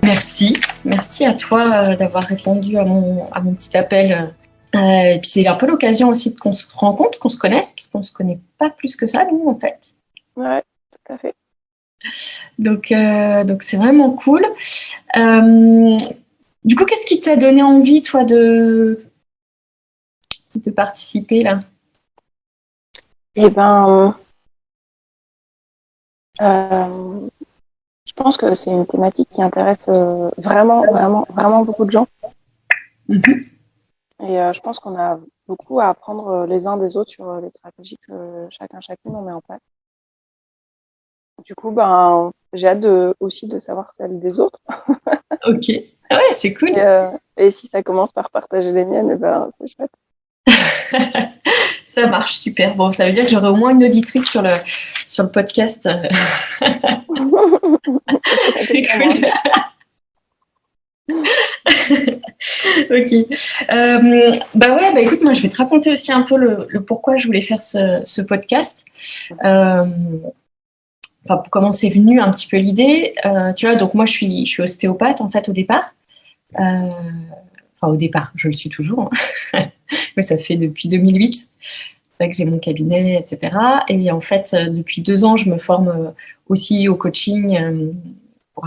Merci à toi d'avoir répondu à mon petit appel. Et puis c'est un peu l'occasion aussi qu'on se rencontre, qu'on se connaisse, parce qu'on ne se connaît pas plus que ça, nous, en fait. Ouais, tout à fait. Donc c'est vraiment cool. Du coup, qu'est-ce qui t'a donné envie, toi, de participer là? Eh ben, je pense que c'est une thématique qui intéresse vraiment beaucoup de gens. Mm-hmm. Et je pense qu'on a beaucoup à apprendre les uns des autres sur les stratégies que chacune on met en place. Du coup, j'ai hâte aussi de savoir celles des autres. Ok. Ah ouais, c'est cool. Et si ça commence par partager les miennes, c'est chouette. Ça marche, super. Bon, ça veut dire que j'aurai au moins une auditrice sur le podcast. C'est cool. Ok. Écoute, moi, je vais te raconter aussi un peu le pourquoi je voulais faire ce podcast. Pour comment c'est venu un petit peu l'idée. Tu vois, donc moi, je suis ostéopathe, en fait, au départ. Au départ, je le suis toujours. Hein. Mais ça fait depuis 2008. C'est vrai que j'ai mon cabinet, etc. Et en fait, depuis 2 ans, je me forme aussi au coaching pour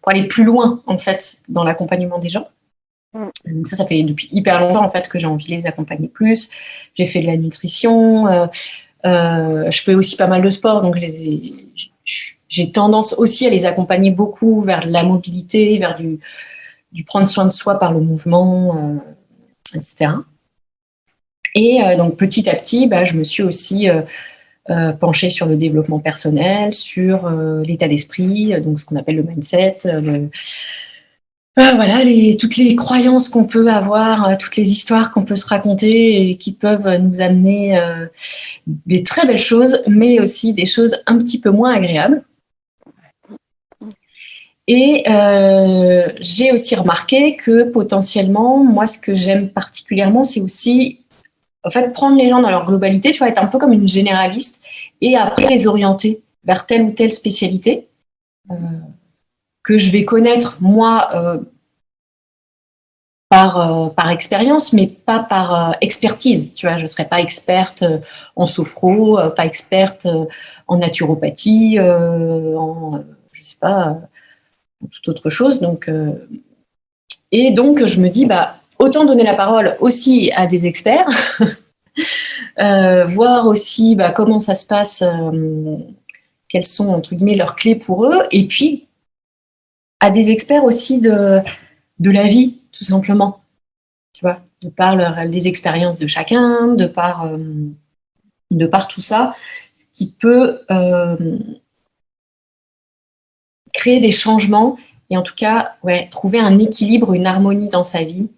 aller plus loin, en fait, dans l'accompagnement des gens. Donc ça fait depuis hyper longtemps, en fait, que j'ai envie de les accompagner plus. J'ai fait de la nutrition. Je fais aussi pas mal de sport, donc j'ai tendance aussi à les accompagner beaucoup vers la mobilité, vers du prendre soin de soi par le mouvement, etc. Et donc petit à petit, je me suis aussi penchée sur le développement personnel, sur l'état d'esprit, donc ce qu'on appelle le mindset, toutes les croyances qu'on peut avoir, toutes les histoires qu'on peut se raconter et qui peuvent nous amener des très belles choses, mais aussi des choses un petit peu moins agréables. Et j'ai aussi remarqué que potentiellement, moi, ce que j'aime particulièrement, c'est aussi en fait prendre les gens dans leur globalité, tu vois, être un peu comme une généraliste et après les orienter vers telle ou telle spécialité que je vais connaître moi par expérience, mais pas par expertise. Tu vois, je ne serai pas experte en sophro, pas experte en naturopathie, je sais pas, toute autre chose. Et donc, je me dis, autant donner la parole aussi à des experts, voir aussi comment ça se passe, quelles sont, entre guillemets, leurs clés pour eux, et puis à des experts aussi de la vie, tout simplement. Tu vois, de par les expériences de chacun, de par tout ça, ce qui peut créer des changements et en tout cas trouver un équilibre, une harmonie dans sa vie,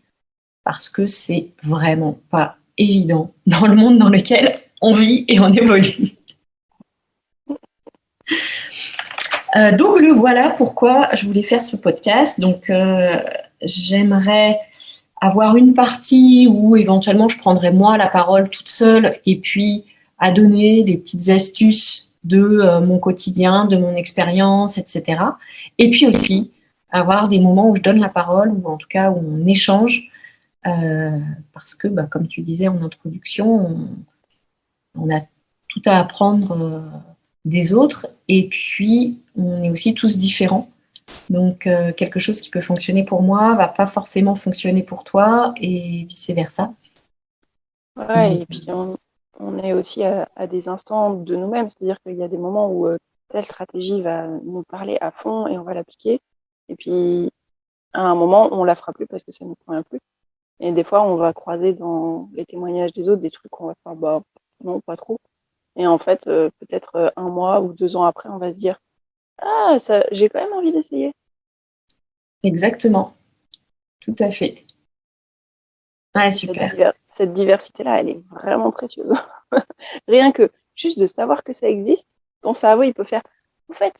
parce que c'est vraiment pas évident dans le monde dans lequel on vit et on évolue. Donc voilà pourquoi je voulais faire ce podcast. Donc j'aimerais avoir une partie où éventuellement je prendrais moi la parole toute seule et puis à donner des petites astuces de mon quotidien, de mon expérience, etc. Et puis aussi avoir des moments où je donne la parole ou en tout cas où on échange parce que comme tu disais en introduction, on a tout à apprendre des autres et puis on est aussi tous différents. Donc, quelque chose qui peut fonctionner pour moi va pas forcément fonctionner pour toi et vice-versa. Ouais, et puis on est aussi à des instants de nous-mêmes, c'est-à-dire qu'il y a des moments où telle stratégie va nous parler à fond et on va l'appliquer, et puis à un moment on la fera plus parce que ça ne nous convient plus. Et des fois on va croiser dans les témoignages des autres des trucs qu'on va faire non, pas trop. Et en fait, peut-être 1 mois ou 2 ans après, on va se dire ah, ça, j'ai quand même envie d'essayer. Exactement, tout à fait. Ouais, super. Cette diversité-là, elle est vraiment précieuse. Rien que juste de savoir que ça existe, ton cerveau, il peut faire. En fait,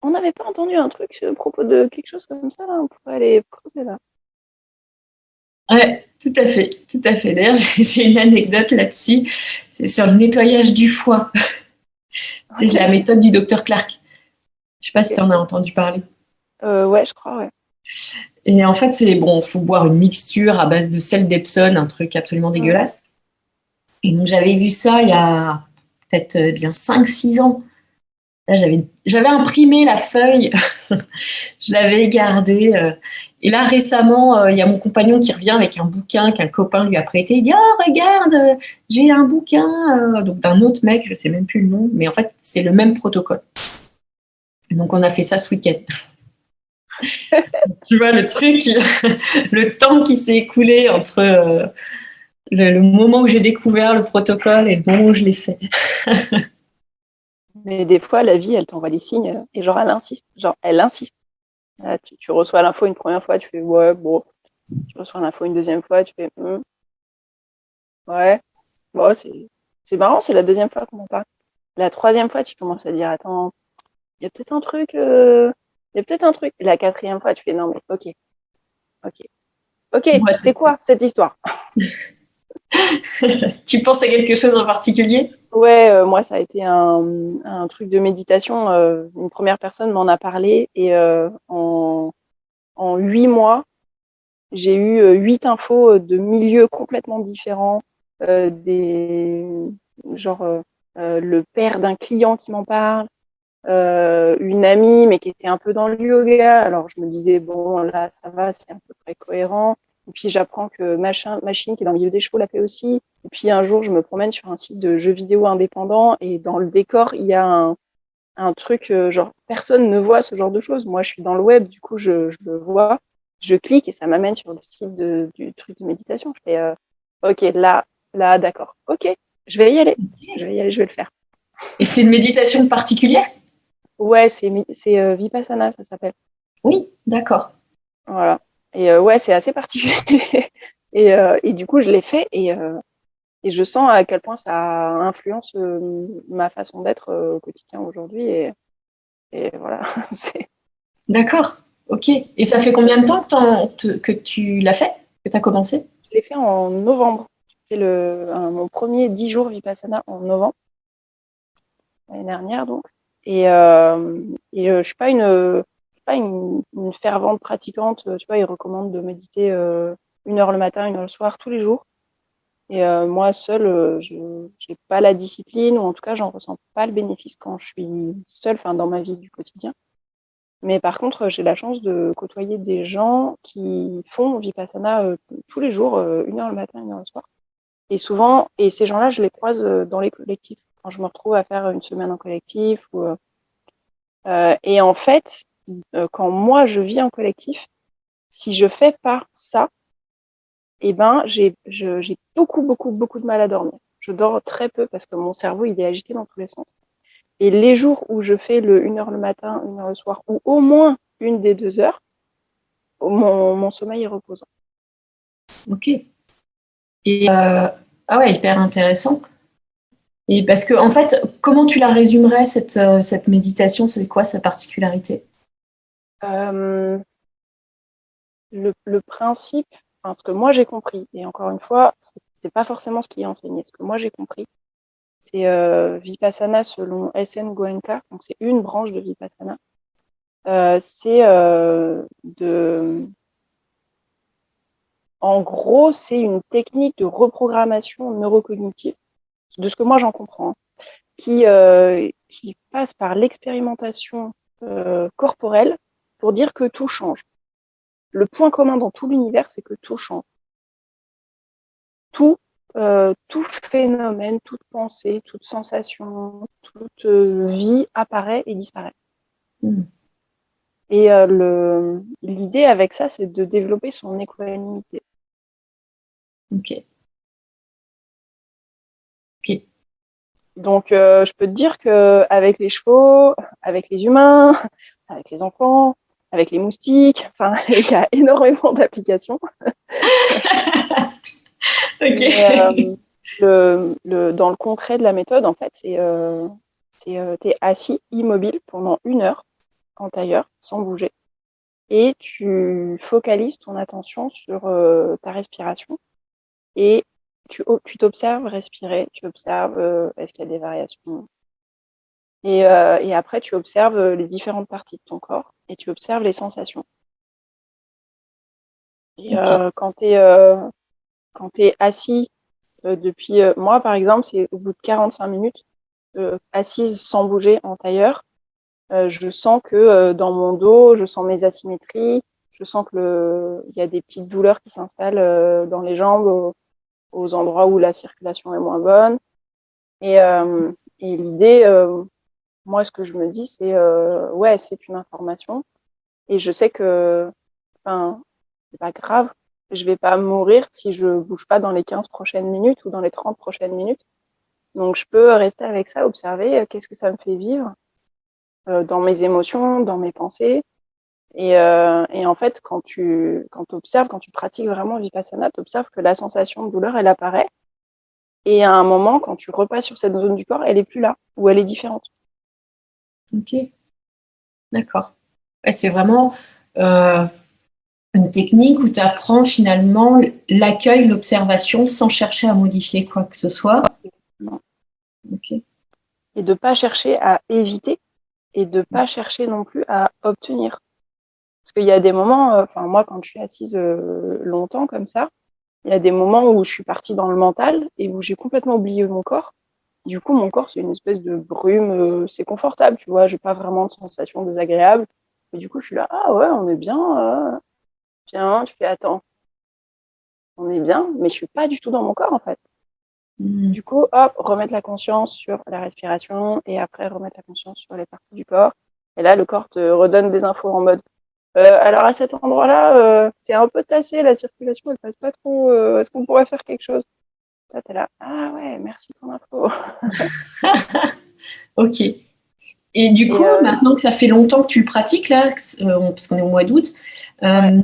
on n'avait pas entendu un truc à propos de quelque chose comme ça, là, on pourrait aller creuser là. Ouais, tout à fait, tout à fait. D'ailleurs, j'ai une anecdote là-dessus. C'est sur le nettoyage du foie. C'est la méthode du docteur Clark. Je ne sais pas si tu en as entendu parler. Ouais, je crois, ouais. Et en fait, c'est bon, faut boire une mixture à base de sel d'Epsom, un truc absolument Mm. dégueulasse. Et donc, j'avais vu ça il y a peut-être bien 5 6 ans. Là, j'avais imprimé la feuille, je l'avais gardée. Et là, récemment, il y a mon compagnon qui revient avec un bouquin qu'un copain lui a prêté. Il dit, oh, regarde, j'ai un bouquin donc d'un autre mec, je sais même plus le nom, mais en fait, c'est le même protocole. Donc, on a fait ça ce week-end. Tu vois, le truc, le temps qui s'est écoulé entre le moment où j'ai découvert le protocole et le moment où je l'ai fait. Mais des fois, la vie, elle t'envoie des signes et genre, elle insiste. Genre, elle insiste. Là, tu reçois l'info une première fois, tu fais ouais, bon. Tu reçois l'info une deuxième fois, tu fais ouais. Bon, c'est marrant, c'est la deuxième fois qu'on en parle. La troisième fois, tu commences à dire attends, il y a peut-être un truc. Il y a peut-être un truc. Et la quatrième fois, tu fais non, mais ok, ok. Ok, Ouais, c'est quoi cette histoire? tu penses à quelque chose en particulier? Ouais, moi, ça a été un truc de méditation. Une première personne m'en a parlé et en 8 mois, j'ai eu 8 infos de milieux complètement différents, des genre le père d'un client qui m'en parle, une amie mais qui était un peu dans le yoga. Alors je me disais bon là ça va, c'est à peu près cohérent. Et puis j'apprends que machine qui est dans le milieu des chevaux l'a fait aussi. Et puis un jour je me promène sur un site de jeux vidéo indépendants et dans le décor il y a un truc genre personne ne voit ce genre de choses. Moi je suis dans le web, du coup je le vois, je clique et ça m'amène sur le site du truc de méditation. Je fais ok là d'accord, ok je vais y aller, je vais y aller, je vais le faire. Et c'était une méditation particulière? Ouais, c'est Vipassana, ça s'appelle. Oui, d'accord. Voilà. Et ouais, c'est assez particulier. Et du coup, je l'ai fait et je sens à quel point ça influence ma façon d'être au quotidien aujourd'hui. Et voilà. c'est, D'accord. Ok. Et ça fait combien de temps que tu l'as fait, que tu as commencé? je l'ai fait en novembre. J'ai fait mon premier 10 jours Vipassana en novembre, l'année dernière, donc. Je suis pas une fervente pratiquante. Tu vois, ils recommandent de méditer 1 heure le matin, 1 heure le soir, tous les jours. Et moi, seule, je n'ai pas la discipline, ou en tout cas, j'en ressens pas le bénéfice quand je suis seule, enfin, dans ma vie du quotidien. Mais par contre, j'ai la chance de côtoyer des gens qui font Vipassana tous les jours, 1 heure le matin, 1 heure le soir. Et souvent, et ces gens-là, je les croise dans les collectifs. Quand je me retrouve à faire une semaine en collectif. Et en fait, quand moi, je vis en collectif, si je fais pas ça, eh ben, j'ai beaucoup, beaucoup, beaucoup de mal à dormir. Je dors très peu parce que mon cerveau, il est agité dans tous les sens. Et les jours où je fais le 1 heure le matin, 1 heure le soir, ou au moins une des 2 heures, mon sommeil est reposant. Ok. Et ah ouais, hyper intéressant. Et parce que en fait, comment tu la résumerais cette méditation? C'est quoi sa particularité? Euh, le principe, enfin, ce que moi j'ai compris, et encore une fois, c'est pas forcément ce qui est enseigné. Ce que moi j'ai compris, c'est Vipassana selon S.N. Goenka, donc c'est une branche de Vipassana. C'est en gros, c'est une technique de reprogrammation neurocognitive, de ce que moi j'en comprends, hein, qui passe par l'expérimentation corporelle pour dire que tout change. Le point commun dans tout l'univers, c'est que tout change. Tout phénomène, toute pensée, toute sensation, toute vie apparaît et disparaît. Hmm. Et l'idée avec ça, c'est de développer son équanimité. Ok. Ok. Donc, je peux te dire qu'avec les chevaux, avec les humains, avec les enfants, avec les moustiques, enfin, il y a énormément d'applications. Ok. Mais dans le concret de la méthode, en fait, t'es assis immobile pendant 1 heure en tailleur, sans bouger, et tu focalises ton attention sur ta respiration et tu t'observes respirer, tu observes est-ce qu'il y a des variations Et après, tu observes les différentes parties de ton corps et tu observes les sensations. Et Ok. quand tu es assis depuis... moi, par exemple, c'est au bout de 45 minutes, assise sans bouger en tailleur, je sens que dans mon dos, je sens mes asymétries, je sens que il y a des petites douleurs qui s'installent dans les jambes, aux endroits où la circulation est moins bonne. Et, euh, et l'idée, moi, ce que je me dis, c'est ouais, c'est une information. Et je sais que, enfin, c'est pas grave. Je vais pas mourir si je bouge pas dans les 15 prochaines minutes ou dans les 30 prochaines minutes. Donc, je peux rester avec ça, observer qu'est-ce que ça me fait vivre dans mes émotions, dans mes pensées. Et en fait, quand observes, quand tu pratiques vraiment Vipassana, tu observes que la sensation de douleur, elle apparaît. Et à un moment, quand tu repasses sur cette zone du corps, elle est plus là, ou elle est différente. Ok. D'accord. Ouais, c'est vraiment euh, une technique où tu apprends finalement l'accueil, l'observation sans chercher à modifier quoi que ce soit. Ok. Et de pas chercher à éviter et de pas chercher non plus à obtenir. Parce qu'il y a des moments, enfin moi quand je suis assise longtemps comme ça, il y a des moments où je suis partie dans le mental et où j'ai complètement oublié mon corps. Du coup, mon corps, c'est une espèce de brume, c'est confortable, tu vois, j'ai pas vraiment de sensation désagréable. Et du coup, je suis là, ah ouais, on est bien, bien, tu fais, attends, on est bien, mais je suis pas du tout dans mon corps en fait. Mm. Du coup, hop, remettre la conscience sur la respiration et après remettre la conscience sur les parties du corps. Et là, le corps te redonne des infos en mode alors à cet endroit-là, c'est un peu tassé, la circulation elle passe pas trop. Est-ce qu'on pourrait faire quelque chose? Ça, t'es là. Ah ouais, merci pour l'info. Ok. Et du Et coup, maintenant que ça fait longtemps que tu le pratiques, là, parce qu'on est au mois d'août, ouais, euh,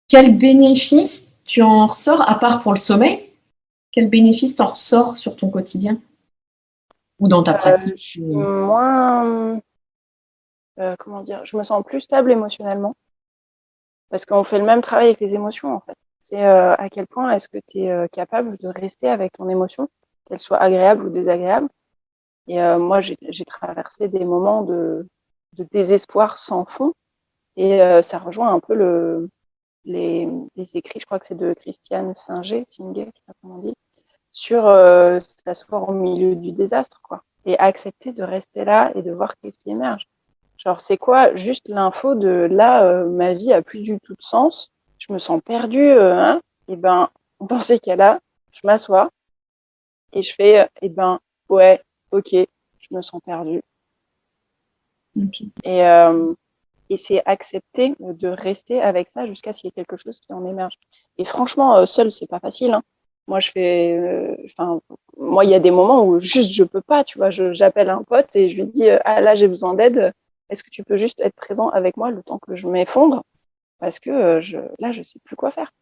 quel bénéfice tu en ressors, à part pour le sommeil, quel bénéfice t'en ressors sur ton quotidien ou dans ta pratique? je suis moins, comment dire, je me sens plus stable émotionnellement parce qu'on fait le même travail avec les émotions en fait. C'est à quel point est-ce que tu es capable de rester avec ton émotion, qu'elle soit agréable ou désagréable. Et moi, j'ai traversé des moments de désespoir sans fond. Et ça rejoint un peu les écrits, je crois que c'est de Christiane Singer, Singer, je sais pas comment on dit, sur s'asseoir au milieu du désastre, quoi. Et accepter de rester là et de voir qu'est-ce qui émerge. Genre, c'est quoi juste l'info de là, ma vie a plus du tout de sens, je me sens perdue, hein, et ben, dans ces cas-là, je m'assois et je fais, et ben, ouais, ok, je me sens perdue. Ok. Et, euh, et c'est accepter de rester avec ça jusqu'à ce qu'il y ait quelque chose qui en émerge. Et franchement, seul, c'est pas facile. Hein. Moi, je fais, enfin, moi, il y a des moments où juste je peux pas, tu vois. J'appelle un pote et je lui dis, ah là, j'ai besoin d'aide. Est-ce que tu peux juste être présent avec moi le temps que je m'effondre parce que là, je sais plus quoi faire.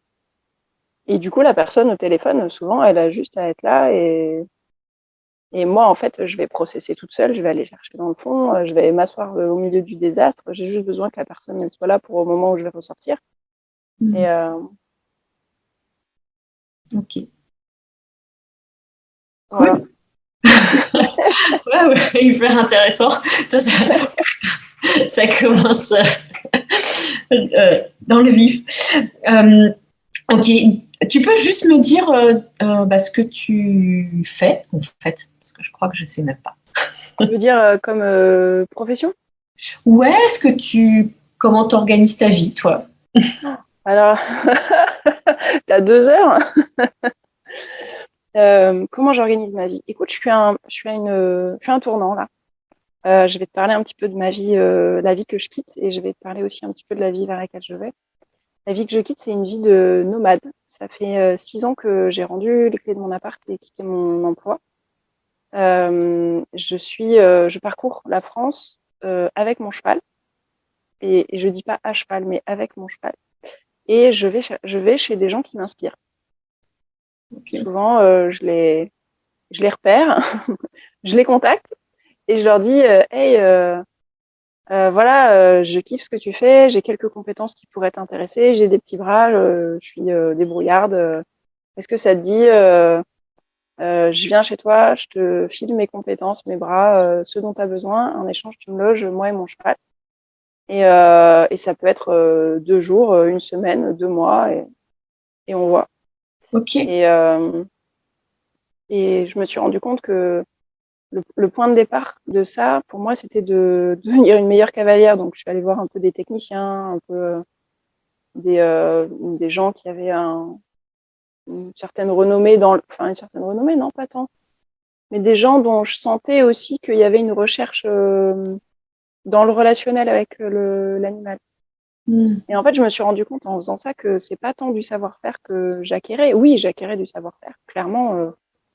Et du coup, la personne au téléphone, souvent, elle a juste à être là et moi, en fait, je vais processer toute seule, je vais aller chercher dans le fond, je vais m'asseoir au milieu du désastre. J'ai juste besoin que la personne elle soit là pour au moment où je vais ressortir. Et Mm. Ok. voilà. Cool. Ouais, ouais, hyper intéressant. Ça, ça commence dans le vif. Euh, ok. Tu peux juste me dire ce que tu fais, en fait, parce que je crois que je sais même pas. Tu veux dire comme profession? Ouais, comment t'organises ta vie, toi? Alors, t'as 2 heures. Comment j'organise ma vie? Écoute, je suis un tournant là. Je vais te parler un petit peu de ma vie, la vie que je quitte, et je vais te parler aussi un petit peu de la vie vers laquelle je vais. La vie que je quitte, c'est une vie de nomade. Ça fait 6 ans que j'ai rendu les clés de mon appart et quitté mon emploi. Je parcours la France avec mon cheval, et je dis pas à cheval, mais avec mon cheval. Et je vais chez des gens qui m'inspirent. Ok. Souvent, je les repère, je les contacte et je leur dis, hey, voilà, je kiffe ce que tu fais, j'ai quelques compétences qui pourraient t'intéresser, j'ai des petits bras, je suis débrouillarde. Est-ce que ça te dit Je viens chez toi, je te file mes compétences, mes bras, ce dont tu as besoin. En échange, tu me loges, moi et mon cheval. Et ça peut être 2 jours, une semaine, 2 mois, et on voit. Ok. Et je me suis rendu compte que le point de départ de ça, pour moi, c'était de devenir une meilleure cavalière. Donc, je suis allée voir un peu des techniciens, un peu des gens qui avaient une certaine renommée enfin, une certaine renommée, non, pas tant, mais des gens dont je sentais aussi qu'il y avait une recherche dans le relationnel avec l'animal. Mm. Et en fait, je me suis rendu compte en faisant ça que c'est pas tant du savoir-faire que j'acquérais. Oui, j'acquérais du savoir-faire. Clairement,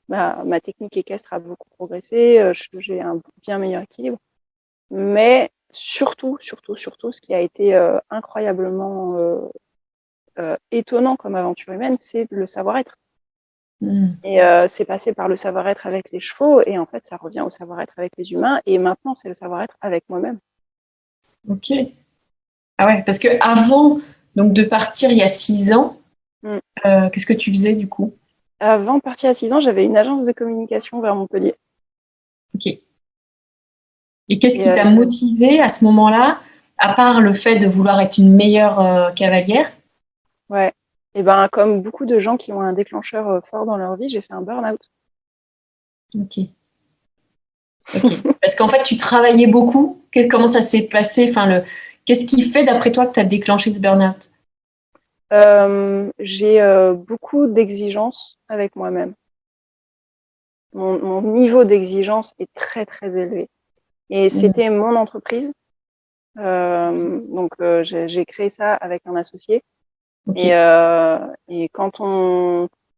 ma technique équestre a beaucoup progressé. J'ai un bien meilleur équilibre. Mais surtout, surtout, surtout, ce qui a été incroyablement étonnant comme aventure humaine, c'est le savoir-être. Mm. Et c'est passé par le savoir-être avec les chevaux, et en fait, ça revient au savoir-être avec les humains. Et maintenant, c'est le savoir-être avec moi-même. Ok. Ah ouais, parce que avant donc de partir il y a 6 ans, Mm. qu'est-ce que tu faisais du coup? Avant de partir à 6 ans, j'avais une agence de communication vers Montpellier. Ok. Et qu'est-ce Et qui t'a motivé à ce moment-là, à part le fait de vouloir être une meilleure cavalière? ouais. Et ben, comme beaucoup de gens qui ont un déclencheur fort dans leur vie, j'ai fait un burn-out. Ok. Ok. Parce qu'en fait, tu travaillais beaucoup. Comment ça s'est passé? Enfin, qu'est-ce qui fait, d'après toi, que tu as déclenché ce burn-out? J'ai beaucoup d'exigences avec moi-même. Mon niveau d'exigence est très, très élevé. Et Mm. c'était mon entreprise. Donc, j'ai créé ça avec un associé. Ok. Et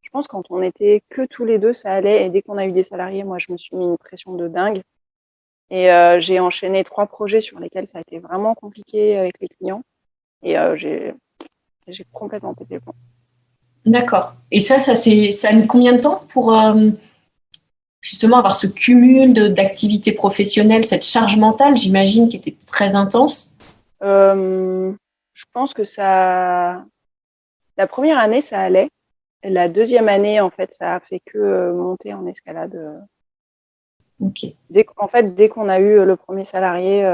je pense quand on était que tous les deux, ça allait. Et dès qu'on a eu des salariés, moi, je me suis mis une pression de dingue. Et j'ai enchaîné 3 projets sur lesquels ça a été vraiment compliqué avec les clients. Et j'ai complètement pété le plomb. D'accord. Et ça a mis combien de temps pour justement avoir ce cumul d'activités professionnelles, cette charge mentale, j'imagine, qui était très intense? Je pense que la première année, ça allait. La deuxième année, en fait, ça a fait que monter en escalade. Ok. Dès qu'on a eu le premier salarié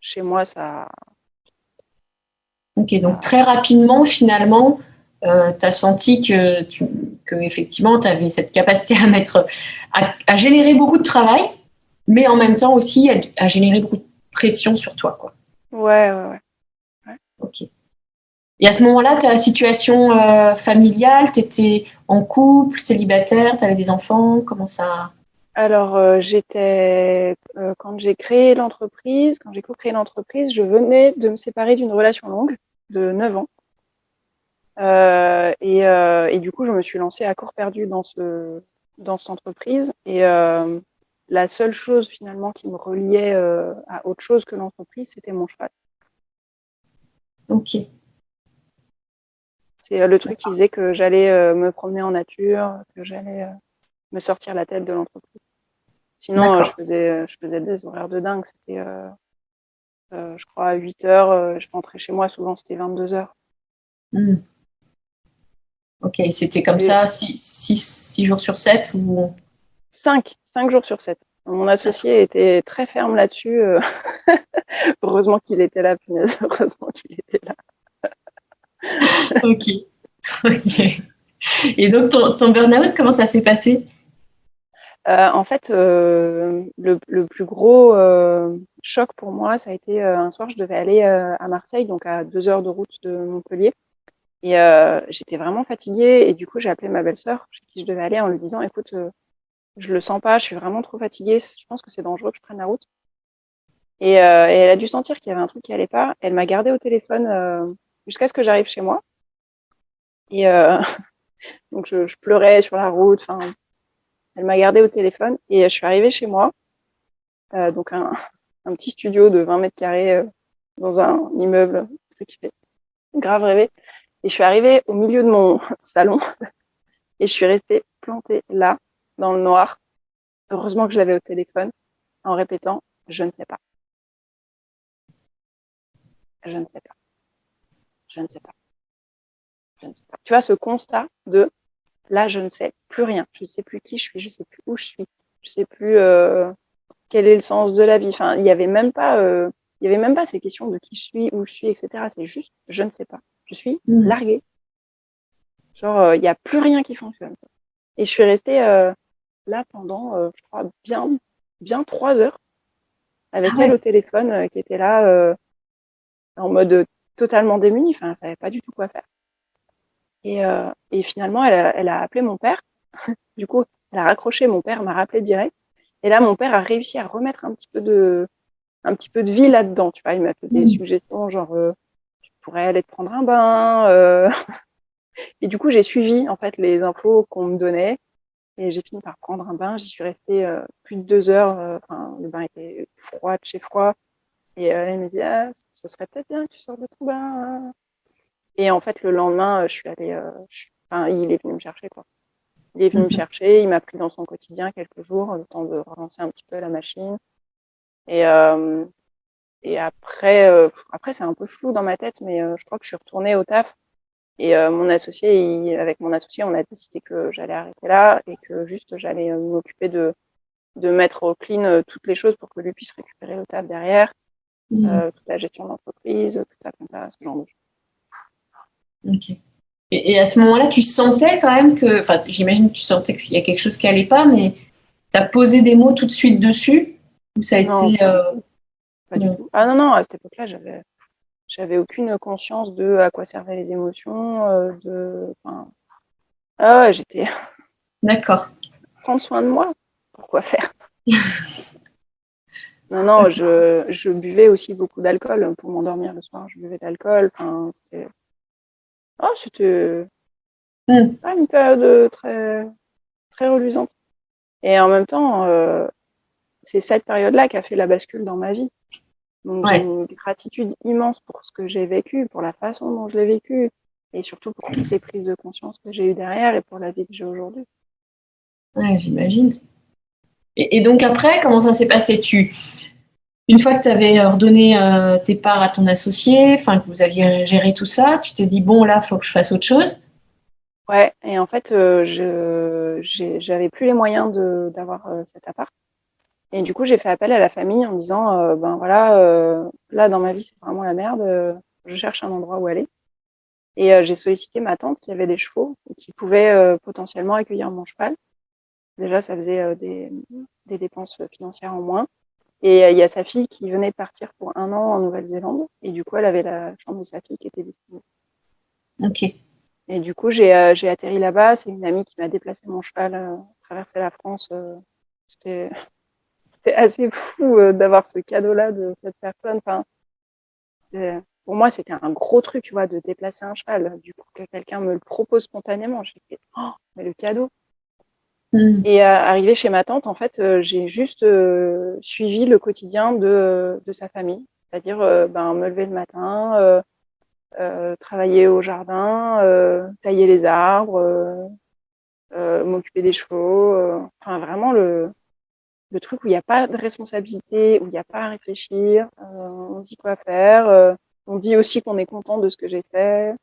chez moi, Ok. Donc ça, très rapidement, finalement, tu as senti que effectivement, tu avais cette capacité à à générer beaucoup de travail, mais en même temps aussi à générer beaucoup de pression sur toi, quoi. ouais, ouais, ouais, ouais. Ok. Et à ce moment-là, ta situation familiale, tu étais en couple, célibataire, tu avais des enfants, comment ça? Alors, quand j'ai co-créé l'entreprise, je venais de me séparer d'une relation longue de 9 ans. Et du coup, je me suis lancée à corps perdu dans cette entreprise. Et la seule chose finalement qui me reliait à autre chose que l'entreprise, c'était mon cheval. Ok. C'est le truc qui faisait que j'allais me promener en nature, que j'allais me sortir la tête de l'entreprise. Sinon, D'accord. je faisais des horaires de dingue. C'était, je crois, à 8 heures. Je rentrais chez moi, souvent, c'était 22 heures. Hmm. Ok, c'était comme Et ça 6 jours sur 7 ou... 5 jours sur 7. Mon associé était très ferme là-dessus. Heureusement qu'il était là, punaise. Heureusement qu'il était là. Ok. Ok. Et donc, ton burn-out, comment ça s'est passé? En fait, le plus gros choc pour moi, ça a été un soir, je devais aller à Marseille, donc à 2 heures de route de Montpellier. Et j'étais vraiment fatiguée. Et du coup, j'ai appelé ma belle-sœur, chez qui je devais aller, en lui disant, écoute, je le sens pas, je suis vraiment trop fatiguée. Je pense que c'est dangereux que je prenne la route. Et elle a dû sentir qu'il y avait un truc qui allait pas. Elle m'a gardée au téléphone jusqu'à ce que j'arrive chez moi. Et donc, je pleurais sur la route. Enfin, elle m'a gardée au téléphone. Et je suis arrivée chez moi. Donc, un petit studio de 20 mètres carrés dans un immeuble, un truc qui fait grave rêver. Et je suis arrivée au milieu de mon salon et je suis restée plantée là, dans le noir. Heureusement que je l'avais au téléphone, en répétant, je ne sais pas, je ne sais pas, je ne sais pas, je ne sais pas. Tu vois, ce constat de Là, je ne sais plus rien. Je ne sais plus qui je suis, je ne sais plus où je suis, je ne sais plus quel est le sens de la vie. Enfin, il y avait même pas ces questions de qui je suis, où je suis, etc. C'est juste, je ne sais pas. Je suis Mm. larguée. Genre, il n'y a plus rien qui fonctionne. Et je suis restée là pendant, je crois, bien 3 heures Ah avec elle ouais. au téléphone, qui était là en mode totalement démunie. Enfin, elle savait pas du tout quoi faire. Et finalement, elle a appelé mon père. Du coup, elle a raccroché. Mon père m'a rappelé direct. Et là, mon père a réussi à remettre un petit peu de vie là-dedans. Tu vois, il m'a fait des Mm. suggestions, genre, tu pourrais aller te prendre un bain. Et du coup, j'ai suivi en fait les infos qu'on me donnait. Et j'ai fini par prendre un bain. J'y suis restée plus de 2 heures. Enfin, le bain était froid de chez froid. Et elle me dit, ah, ce serait peut-être bien que tu sors de ton bain, hein. Et en fait, le lendemain, je suis allée, enfin, il est venu me chercher, quoi. Il est venu me Mhm. chercher, il m'a pris dans son quotidien quelques jours, le temps de relancer un petit peu la machine. Et, après, c'est un peu flou dans ma tête, mais je crois que je suis retournée au taf. Et avec mon associé, on a décidé que j'allais arrêter là et que juste j'allais m'occuper de mettre au clean toutes les choses pour que lui puisse récupérer le taf derrière, Mm. toute la gestion d'entreprise, toute la compta, ce genre de choses. Ok. Et à ce moment-là, tu sentais quand même que, enfin, j'imagine que tu sentais qu'il y a quelque chose qui allait pas, mais tu as posé des mots tout de suite dessus, ou ça a Non, été. pas du tout. Pas du Non. tout. Ah non, non, à cette époque-là, j'avais aucune conscience de à quoi servaient les émotions, enfin, ah ouais, j'étais D'accord. prendre soin de moi. Pourquoi faire? Non, non, je buvais aussi beaucoup d'alcool pour m'endormir le soir. Je buvais de l'alcool. Enfin, c'était Mm. pas une période très, très reluisante. Et en même temps, c'est cette période-là qui a fait la bascule dans ma vie. Donc j'ai Ouais. une gratitude immense pour ce que j'ai vécu, pour la façon dont je l'ai vécu, et surtout pour toutes les prises de conscience que j'ai eues derrière et pour la vie que j'ai aujourd'hui. Ouais, j'imagine. Et donc après, comment ça s'est passé? Une fois que tu avais redonné tes parts à ton associé, enfin que vous aviez géré tout ça, tu t'es dit bon là, faut que je fasse autre chose. Ouais, et en fait, j'avais plus les moyens d'avoir cet appart. Et du coup, j'ai fait appel à la famille en disant, ben voilà, là dans ma vie, c'est vraiment la merde. Je cherche un endroit où aller. Et j'ai sollicité ma tante qui avait des chevaux et qui pouvait potentiellement accueillir mon cheval. Déjà, ça faisait des dépenses financières en moins. Et il y a sa fille qui venait de partir pour 1 an en Nouvelle-Zélande. Et du coup, elle avait la chambre de sa fille qui était disponible. Ok. Et du coup, j'ai atterri là-bas. C'est une amie qui m'a déplacé mon cheval, traverser la France. C'était, c'était assez fou d'avoir ce cadeau-là de cette personne. Enfin, pour moi, c'était un gros truc, tu vois, de déplacer un cheval. Du coup, que quelqu'un me le propose spontanément. J'ai fait, oh, mais le cadeau. Mm. Et arrivé chez ma tante, en fait, j'ai juste suivi le quotidien de sa famille. C'est-à-dire, ben, me lever le matin, travailler au jardin, tailler les arbres, m'occuper des chevaux. Enfin, vraiment le truc où il n'y a pas de responsabilité, où il n'y a pas à réfléchir. On dit quoi faire. On dit aussi qu'on est content de ce que j'ai fait.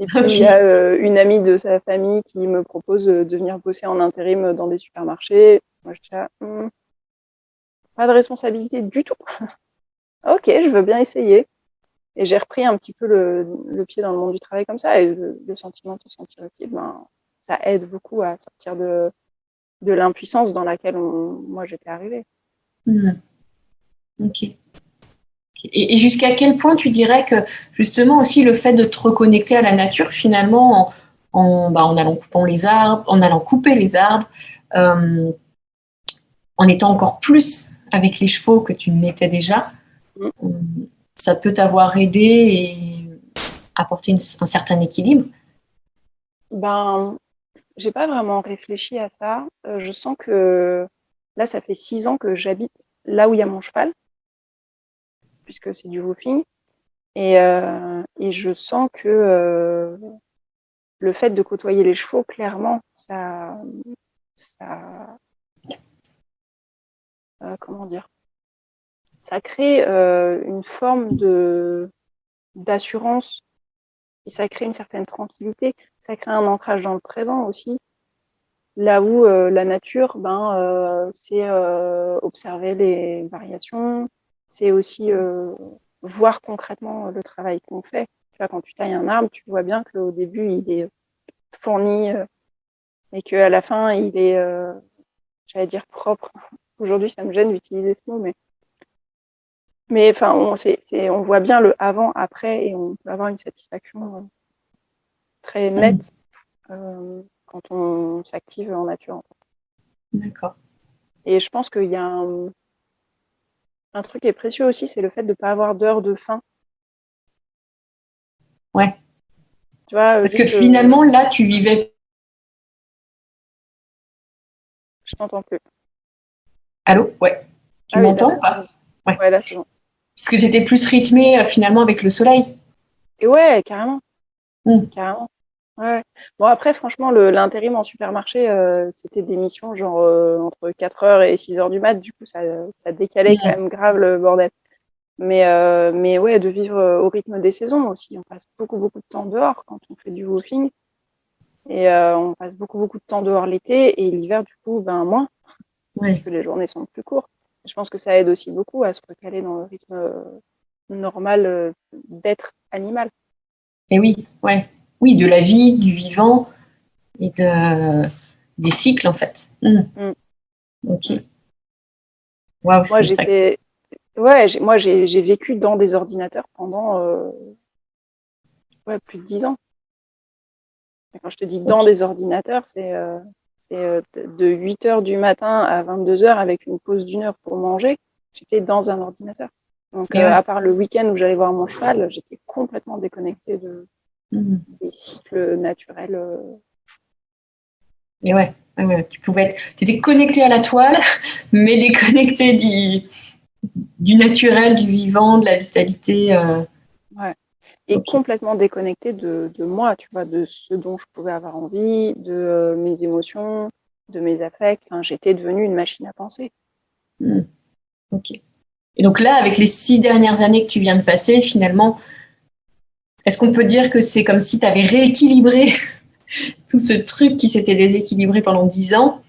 Et puis, il y a Ok. une amie de sa famille qui me propose de venir bosser en intérim dans des supermarchés. Moi, je dis, ah, pas de responsabilité du tout. Ok, je veux bien essayer. Et j'ai repris un petit peu le pied dans le monde du travail comme ça. Et le sentiment de se sentir utile, ben, ça aide beaucoup à sortir de l'impuissance dans laquelle moi j'étais arrivée. Mm. Ok. Et jusqu'à quel point tu dirais que justement aussi le fait de te reconnecter à la nature finalement en allant coupant les arbres, en allant couper les arbres, euh, en étant encore plus avec les chevaux que tu ne l'étais déjà, Mm. euh, ça peut t'avoir aidé et apporter un certain équilibre. Ben, j'ai pas vraiment réfléchi à ça. Je sens que là, ça fait 6 ans que j'habite là où il y a mon cheval, puisque c'est du woofing. Et je sens que le fait de côtoyer les chevaux, clairement, ça comment dire, ça crée une forme d'assurance et ça crée une certaine tranquillité. ça crée un ancrage dans le présent aussi. Là où la nature, c'est observer les variations, c'est aussi voir concrètement le travail qu'on fait. Tu vois, quand tu tailles un arbre, tu vois bien qu'au début, il est fourni et qu'à la fin, il est, j'allais dire, propre. Aujourd'hui, ça me gêne d'utiliser ce mot, mais enfin, on voit bien le avant, après, et on peut avoir une satisfaction très nette quand on s'active en nature. En fait. D'accord. Et je pense qu'il y a un truc qui est précieux aussi, c'est le fait de ne pas avoir d'heure de fin. Ouais. Tu vois, Parce que juste, finalement, là, tu vivais. je t'entends plus. Allô? Ouais. Tu Ah oui, là m'entends c'est ou bon. pas? Ouais. Ouais, là c'est bon. Parce que tu étais plus rythmé finalement avec le soleil. Et ouais, carrément, Mm. carrément. Ouais. Bon après, franchement, l'intérim en supermarché, c'était des missions genre entre 4h et 6h du mat. Du coup, ça décalait quand Mm. même grave le bordel. Mais ouais, de vivre au rythme des saisons aussi. On passe beaucoup, beaucoup de temps dehors quand on fait du woofing. Et on passe beaucoup, beaucoup de temps dehors l'été. Et l'hiver, du coup, moins, parce Ouais. que les journées sont plus courtes. Je pense que ça aide aussi beaucoup à se recaler dans le rythme normal d'être animal. Et oui, ouais. Oui, de la vie, du vivant et des cycles en fait. Mm. Mm, Ok. mm. Waouh, Moi, c'est ça. j'ai vécu dans des ordinateurs pendant plus de 10 ans. Et quand je te dis dans Ok. des ordinateurs, c'est de 8h du matin à 22h avec une pause d'1 heure pour manger. J'étais dans un ordinateur. Donc, Et ouais. à part le week-end où j'allais voir mon cheval, j'étais complètement déconnectée Mm. des cycles naturels. Et ouais. Ouais, ouais. Tu étais connecté à la toile, mais déconnecté du naturel, du vivant, de la vitalité. Ouais. Et Ok. complètement déconnectée de moi, tu vois, de ce dont je pouvais avoir envie, de mes émotions, de mes affects. Enfin, j'étais devenue une machine à penser. Mm. Ok. Et donc là, avec les 6 dernières années que tu viens de passer, finalement, est-ce qu'on peut dire que c'est comme si tu avais rééquilibré tout ce truc qui s'était déséquilibré pendant 10 ans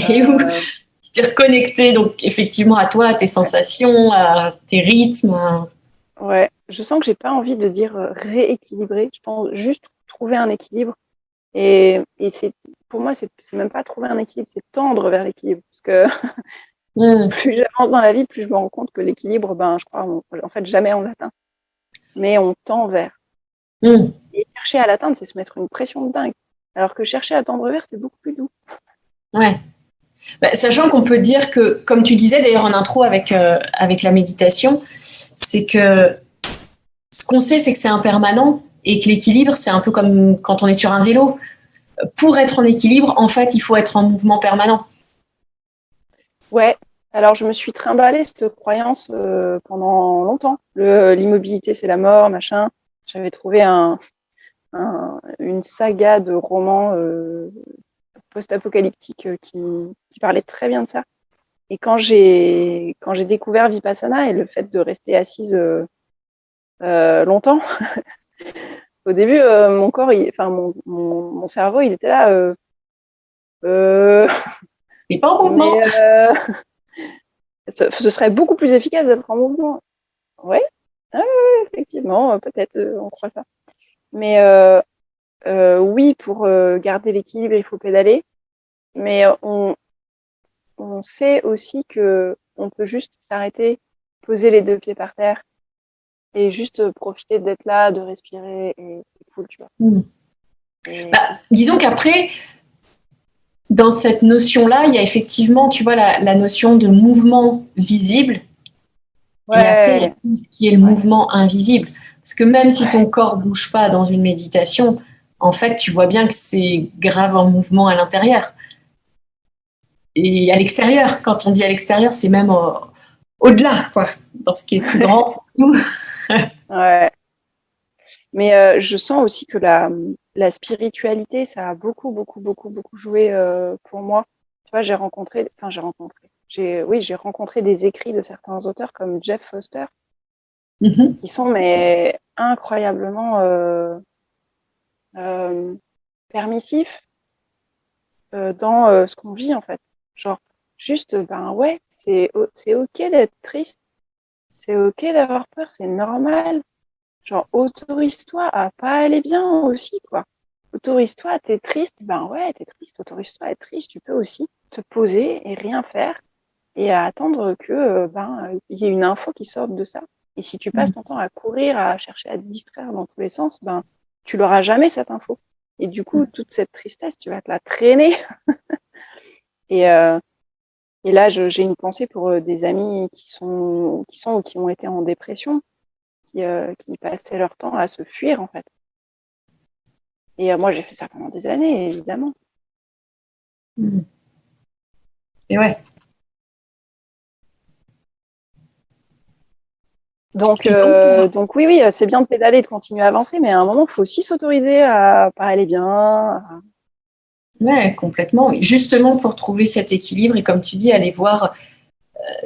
et où Euh, tu t'es reconnecté donc effectivement à toi, à tes ouais. sensations, à tes rythmes. Ouais. Je sens que j'ai pas envie de dire rééquilibrer. Je pense juste trouver un équilibre. Et pour moi, c'est même pas trouver un équilibre, c'est tendre vers l'équilibre. Parce que Mm. plus j'avance dans la vie, plus je me rends compte que l'équilibre, je crois, en fait, jamais on l'atteint. Mais on tend vers. Mm. Et chercher à l'atteindre, c'est se mettre une pression de dingue. Alors que chercher à tendre vers, c'est beaucoup plus doux. Ouais. Bah, sachant qu'on peut dire que, comme tu disais d'ailleurs en intro avec la méditation, c'est que ce qu'on sait, c'est que c'est impermanent et que l'équilibre, c'est un peu comme quand on est sur un vélo. Pour être en équilibre, en fait, il faut être en mouvement permanent. Ouais. Alors, je me suis trimballée cette croyance pendant longtemps. L'immobilité, c'est la mort, machin. J'avais trouvé une saga de romans post-apocalyptiques qui parlait très bien de ça. Et quand j'ai découvert Vipassana et le fait de rester assise longtemps, au début, mon corps, enfin mon cerveau, il était là. Euh, C'est pas en mais mouvement. ce serait beaucoup plus efficace d'être en mouvement. Ouais, ah, ouais, effectivement, peut-être, on croit ça. Mais oui, pour garder l'équilibre, il faut pédaler. Mais on sait aussi que on peut juste s'arrêter, poser les 2 pieds par terre et juste profiter d'être là, de respirer, et c'est cool, tu vois. Mm. Et Bah, disons qu'après, dans cette notion-là, il y a effectivement, tu vois, la notion de mouvement visible. Et après, il y a ouais, tout ce qui est le ouais, mouvement invisible. Parce que même si ton ouais, corps bouge pas dans une méditation, en fait, tu vois bien que c'est grave en mouvement à l'intérieur. Et à l'extérieur, quand on dit à l'extérieur, c'est même au-delà, quoi, dans ce qui est plus grand pour nous. ouais. Mais je sens aussi que la spiritualité, ça a beaucoup, beaucoup, beaucoup, beaucoup joué pour moi. Tu vois, j'ai rencontré des écrits de certains auteurs comme Jeff Foster, Mhm. qui sont mais incroyablement euh, permissif dans ce qu'on vit en fait. Genre, juste, ben ouais, c'est ok d'être triste, c'est ok d'avoir peur, c'est normal. Genre, autorise-toi à pas aller bien aussi, quoi. Autorise-toi, t'es triste, ben ouais, t'es triste, autorise-toi à être triste, tu peux aussi te poser et rien faire et à attendre que il y ait une info qui sorte de ça. Et si tu passes ton temps à courir, à chercher à te distraire dans tous les sens, ben tu l'auras jamais cette info. Et du coup, toute cette tristesse, tu vas te la traîner. Et, euh, et là, j'ai une pensée pour des amis qui sont ou qui ont été en dépression, qui passaient leur temps à se fuir en fait. Et moi, j'ai fait ça pendant des années, évidemment. Mm. Et ouais. Donc, Et donc, donc oui, c'est bien de pédaler et de continuer à avancer, mais à un moment, il faut aussi s'autoriser à pas aller bien. ouais, complètement. Et justement pour trouver cet équilibre et comme tu dis, aller voir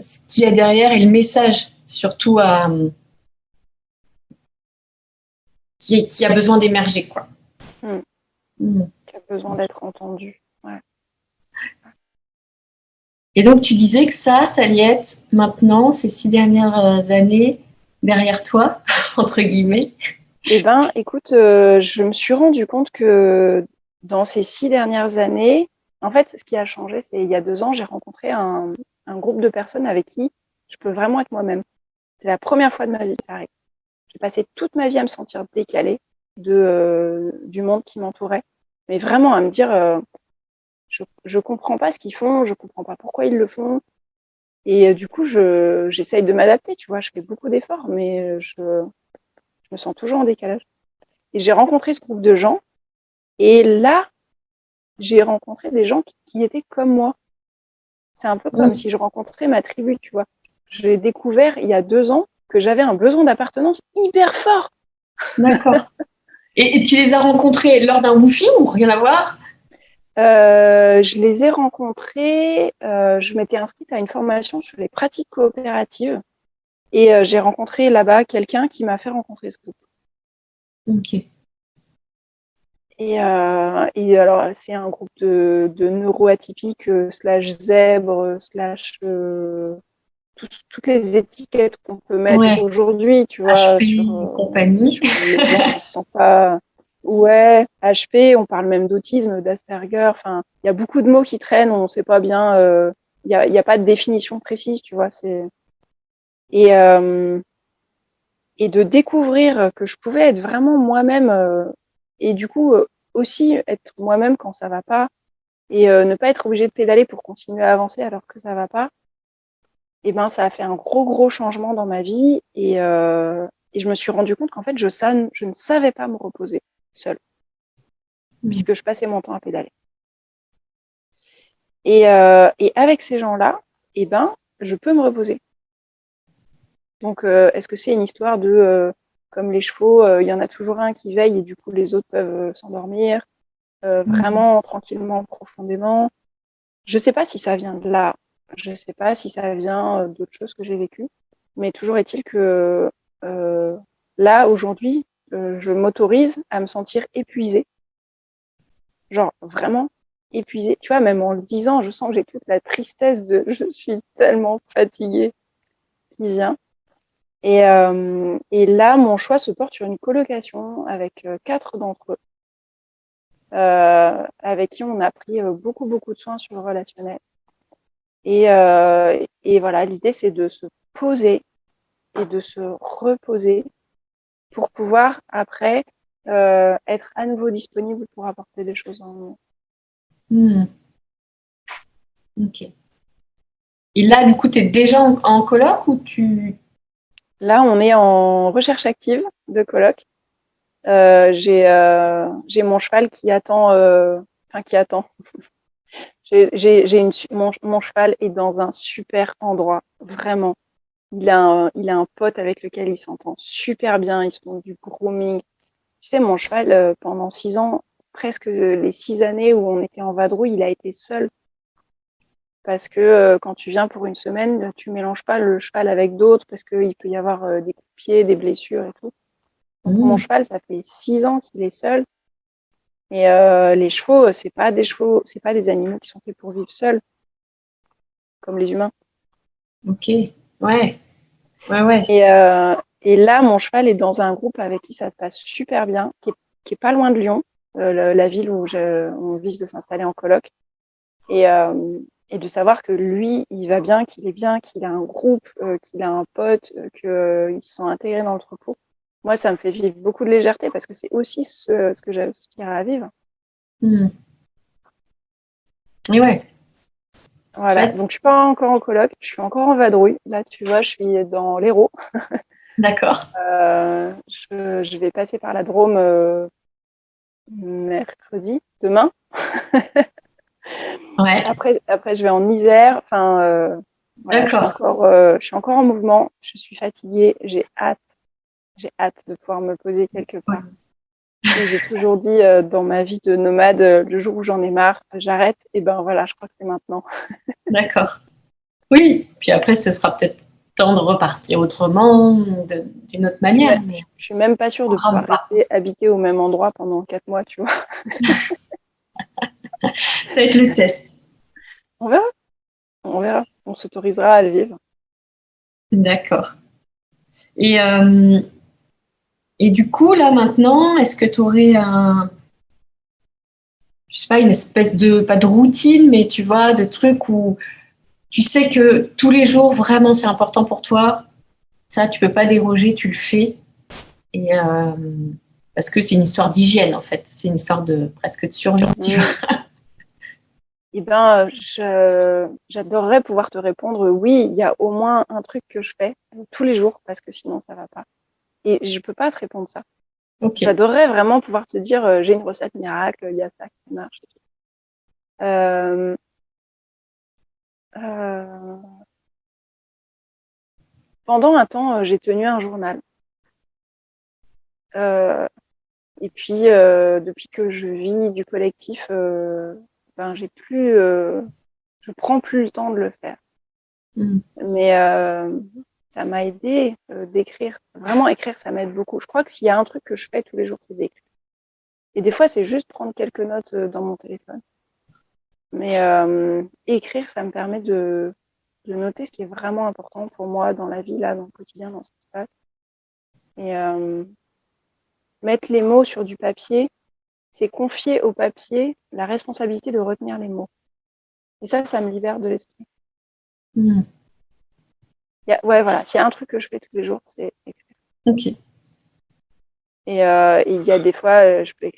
ce qu'il y a derrière et le message, surtout qui a besoin d'émerger, quoi. Hmm. Mm. Qui a besoin d'être entendu. Ouais. Et donc, tu disais que ça y est maintenant, ces 6 dernières années, derrière toi, entre guillemets. Eh ben, écoute, je me suis rendu compte que dans ces 6 dernières années, en fait, ce qui a changé, c'est il y a 2 ans, j'ai rencontré un groupe de personnes avec qui je peux vraiment être moi-même. C'est la première fois de ma vie que ça arrive. J'ai passé toute ma vie à me sentir décalée du monde qui m'entourait, mais vraiment à me dire, je comprends pas ce qu'ils font, je comprends pas pourquoi ils le font, et du coup, j'essaye de m'adapter, tu vois, je fais beaucoup d'efforts, mais je me sens toujours en décalage. Et j'ai rencontré ce groupe de gens, et là, j'ai rencontré des gens qui étaient comme moi. C'est un peu comme Mm. si je rencontrais ma tribu, tu vois. J'ai découvert il y a 2 ans que j'avais un besoin d'appartenance hyper fort. D'accord. Et tu les as rencontrés lors d'un woofing ou rien à voir? Je les ai rencontrés, je m'étais inscrite à une formation sur les pratiques coopératives et j'ai rencontré là-bas quelqu'un qui m'a fait rencontrer ce groupe. Ok. Et alors, c'est un groupe de neuroatypiques slash zèbres slash toutes les étiquettes qu'on peut mettre Ouais. aujourd'hui, tu vois, HP et compagnie. sur les gens qui se sentent pas. Ouais, HP, on parle même d'autisme, d'Asperger. Enfin, il y a beaucoup de mots qui traînent, on ne sait pas bien. Il y a pas de définition précise, tu vois. Et, euh, et de découvrir que je pouvais être vraiment moi-même et du coup aussi être moi-même quand ça va pas et ne pas être obligé de pédaler pour continuer à avancer alors que ça va pas. Et ben ça a fait un gros changement dans ma vie et je me suis rendu compte qu'en fait je ne savais pas me reposer seule Mm. puisque je passais mon temps à pédaler. Et avec ces gens-là, et ben je peux me reposer. Donc est-ce que c'est une histoire de comme les chevaux, il y en a toujours un qui veille et du coup les autres peuvent s'endormir Mm. vraiment tranquillement, profondément. Je sais pas si ça vient de là, je sais pas si ça vient d'autres choses que j'ai vécues, mais toujours est-il que euh, là, aujourd'hui, je m'autorise à me sentir épuisée, genre vraiment épuisée. Tu vois, même en le disant, je sens que j'ai toute la tristesse de je suis tellement fatiguée qui vient. Et là, mon choix se porte sur une colocation avec 4 d'entre eux, avec qui on a pris beaucoup de soins sur le relationnel. Et voilà, l'idée, c'est de se poser et de se reposer pour pouvoir, après, être à nouveau disponible pour apporter des choses en nous. Mm. Ok. Et là, du coup, tu es déjà en coloc ou tu... Là, on est en recherche active de coloc. J'ai mon cheval qui attend, enfin qui attend. Mon cheval est dans un super endroit, vraiment. Il a un pote avec lequel il s'entend super bien. Ils font du grooming. Tu sais, mon cheval, pendant 6 ans, presque les 6 années où on était en vadrouille, il a été seul. Parce que quand tu viens pour une semaine, tu mélanges pas le cheval avec d'autres parce qu'il peut y avoir des coups de pied, des blessures et tout. Donc mon Mm. cheval, ça fait 6 ans qu'il est seul. Et les chevaux, c'est pas des animaux qui sont faits pour vivre seuls, comme les humains. Ok. Ouais. Ouais, ouais. Et là, mon cheval est dans un groupe avec qui ça se passe super bien, qui est pas loin de Lyon, la ville où on vise de s'installer en coloc. Et, euh, et de savoir que lui, il va bien, qu'il a un groupe, qu'il a un pote, qu'il se sent intégré dans le troupeau. Moi, ça me fait vivre beaucoup de légèreté parce que c'est aussi ce que j'aspire à vivre. Hmm. Et ouais, Voilà. chouette. Donc, je suis pas encore en coloc, je suis encore en vadrouille. Là, tu vois, je suis dans l'Hérault. D'accord. Je vais passer par la Drôme mercredi, demain. Ouais. Après, je vais en Isère. Enfin, voilà, D'accord. je suis encore en mouvement. Je suis fatiguée. J'ai hâte de pouvoir me poser quelque Ouais. part. Et j'ai toujours dit dans ma vie de nomade, le jour où j'en ai marre, j'arrête. Et ben voilà, je crois que c'est maintenant. D'accord. Oui. Puis après, ce sera peut-être temps de repartir autrement, d'une autre manière, mais Je suis même pas sûre on de grave pouvoir pas. rester habiter au même endroit pendant 4 mois, tu vois. Ça va être le test. On verra, on verra. On s'autorisera à le vivre. D'accord. Et, euh, et du coup, là, maintenant, est-ce que tu aurais je sais pas, une espèce de, pas de routine, mais tu vois, de truc où tu sais que tous les jours, vraiment, c'est important pour toi. Ça, tu peux pas déroger, tu le fais. Et parce que c'est une histoire d'hygiène, en fait. C'est une histoire de presque de survie, tu vois. Mm. Eh ben, j'adorerais pouvoir te répondre oui, il y a au moins un truc que je fais tous les jours parce que sinon ça va pas. Et je peux pas te répondre ça. Ok. J'adorerais vraiment pouvoir te dire j'ai une recette miracle, il y a ça qui marche. Euh, euh, Pendant un temps, j'ai tenu un journal. Euh, et puis depuis que je vis du collectif, ben je prends plus le temps de le faire. Mm. Mais ça m'a aidé d'écrire. Vraiment écrire, ça m'aide beaucoup. Je crois que s'il y a un truc que je fais tous les jours, c'est d'écrire. Et des fois, c'est juste prendre quelques notes dans mon téléphone. Mais écrire, ça me permet de noter ce qui est vraiment important pour moi dans la vie, là, dans le quotidien, dans ce qui se passe. Et mettre les mots sur du papier, c'est confier au papier la responsabilité de retenir les mots. Et ça me libère de l'esprit. Mm. Ouais, voilà, s'il y a un truc que je fais tous les jours, c'est écrire. Ok. Et il y a des fois, je peux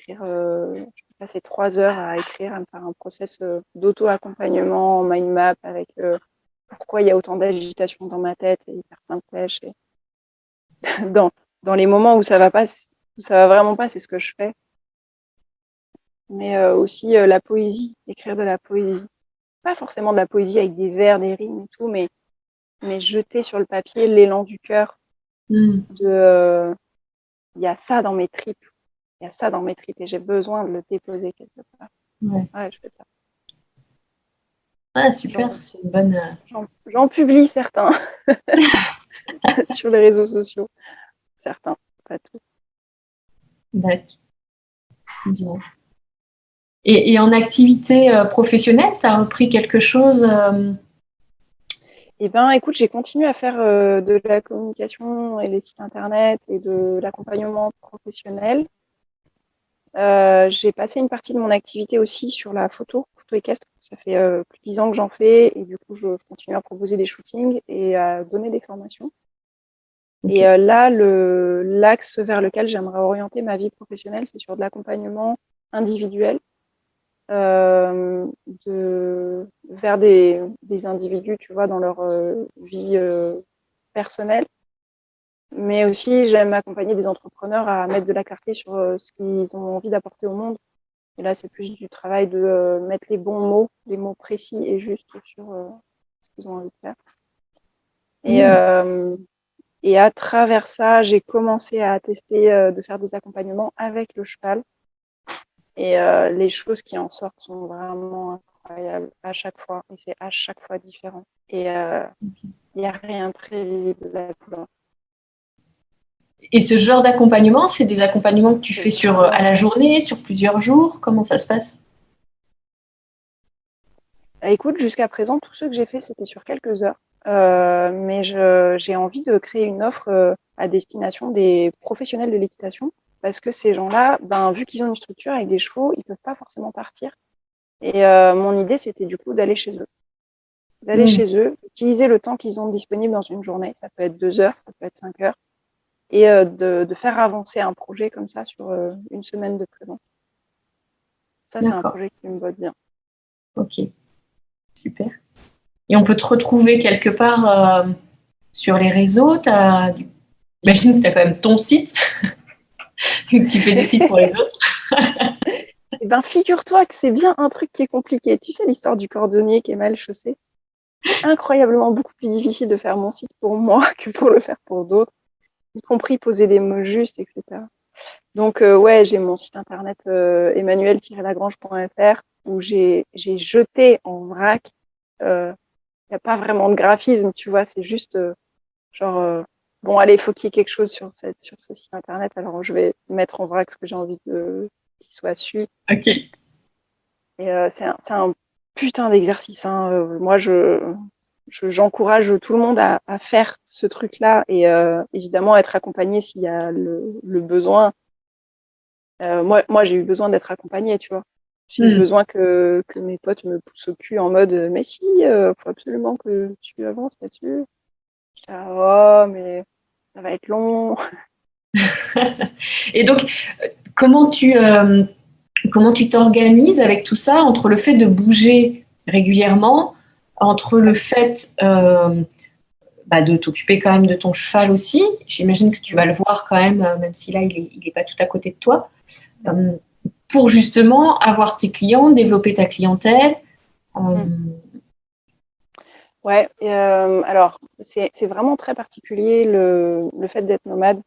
passer 3 heures à écrire, à me faire un process d'auto-accompagnement en mind map avec pourquoi il y a autant d'agitation dans ma tête et hyper plein de flèches. Et dans, dans les moments où ça va vraiment pas, c'est ce que je fais. Mais aussi la poésie, écrire de la poésie. Pas forcément de la poésie avec des vers, des rimes et tout, mais jeter sur le papier l'élan du cœur Mm. de il y a ça dans mes tripes, il y a ça dans mes tripes et j'ai besoin de le déposer quelque part. Ouais. Ouais, je fais ça. Ah, super. J'en, C'est une bonne. j'en publie certains sur les réseaux sociaux. Certains, pas tous. D'accord. Bien. Et en activité professionnelle, tu as repris quelque chose Eh ben, écoute, j'ai continué à faire de la communication et les sites internet et de l'accompagnement professionnel. J'ai passé une partie de mon activité aussi sur la photo équestre. Ça fait plus de 10 ans que j'en fais et du coup, je continue à proposer des shootings et à donner des formations. Ok. Et là, l'axe vers lequel j'aimerais orienter ma vie professionnelle, c'est sur de l'accompagnement individuel euh, vers des individus, tu vois, dans leur vie personnelle. Mais aussi, j'aime accompagner des entrepreneurs à mettre de la clarté sur ce qu'ils ont envie d'apporter au monde. Et là, c'est plus du travail de mettre les bons mots, les mots précis et justes sur ce qu'ils ont envie de faire. Et, Mm. euh, et à travers ça, j'ai commencé à tester de faire des accompagnements avec le cheval. Et les choses qui en sortent sont vraiment incroyables à chaque fois. Et c'est à chaque fois différent. Et il n'y a rien de prévisible là-dedans. Et ce genre d'accompagnement, c'est des accompagnements que tu fais à la journée, sur plusieurs jours? Comment ça se passe? Écoute, jusqu'à présent, tout ce que j'ai fait, c'était sur quelques heures. Mais j'ai envie de créer une offre à destination des professionnels de l'équitation parce que ces gens-là, ben, vu qu'ils ont une structure avec des chevaux, ils peuvent pas forcément partir. Et mon idée, c'était du coup d'aller chez eux. D'aller chez eux, utiliser le temps qu'ils ont disponible dans une journée. Ça peut être 2 heures, ça peut être 5 heures. Et de faire avancer un projet comme ça sur une semaine de présence. Ça, c'est un D'accord. projet qui me botte bien. Ok, super. Et on peut te retrouver quelque part sur les réseaux. J'imagine que tu as quand même ton site, que tu fais des sites pour les autres. Eh ben, figure-toi que c'est bien un truc qui est compliqué. Tu sais, l'histoire du cordonnier qui est mal chaussé. C'est incroyablement beaucoup plus difficile de faire mon site pour moi que pour le faire pour d'autres, y compris poser des mots justes, etc. Donc, ouais, j'ai mon site internet emmanuel-lagrange.fr où j'ai jeté en vrac. Il n'y a pas vraiment de graphisme, tu vois, c'est juste genre, bon, allez, il faut qu'il y ait quelque chose sur ce site internet, alors je vais mettre en vrac ce que j'ai envie qu'il soit su. Ok. Et c'est un putain d'exercice. Hein. Moi, j'encourage tout le monde à faire ce truc-là et évidemment être accompagné s'il y a le besoin. Moi, j'ai eu besoin d'être accompagnée, tu vois. J'ai eu besoin que mes potes me poussent au cul en mode mais si, faut absolument que tu avances là-dessus. J'étais oh, mais ça va être long. Et donc, comment tu comment tu t'organises avec tout ça entre le fait de bouger régulièrement, entre le fait de t'occuper quand même de ton cheval aussi. J'imagine que tu vas le voir quand même si là il est pas tout à côté de toi, euh, pour justement avoir tes clients, développer ta clientèle. Ouais, alors c'est vraiment très particulier le fait d'être nomade.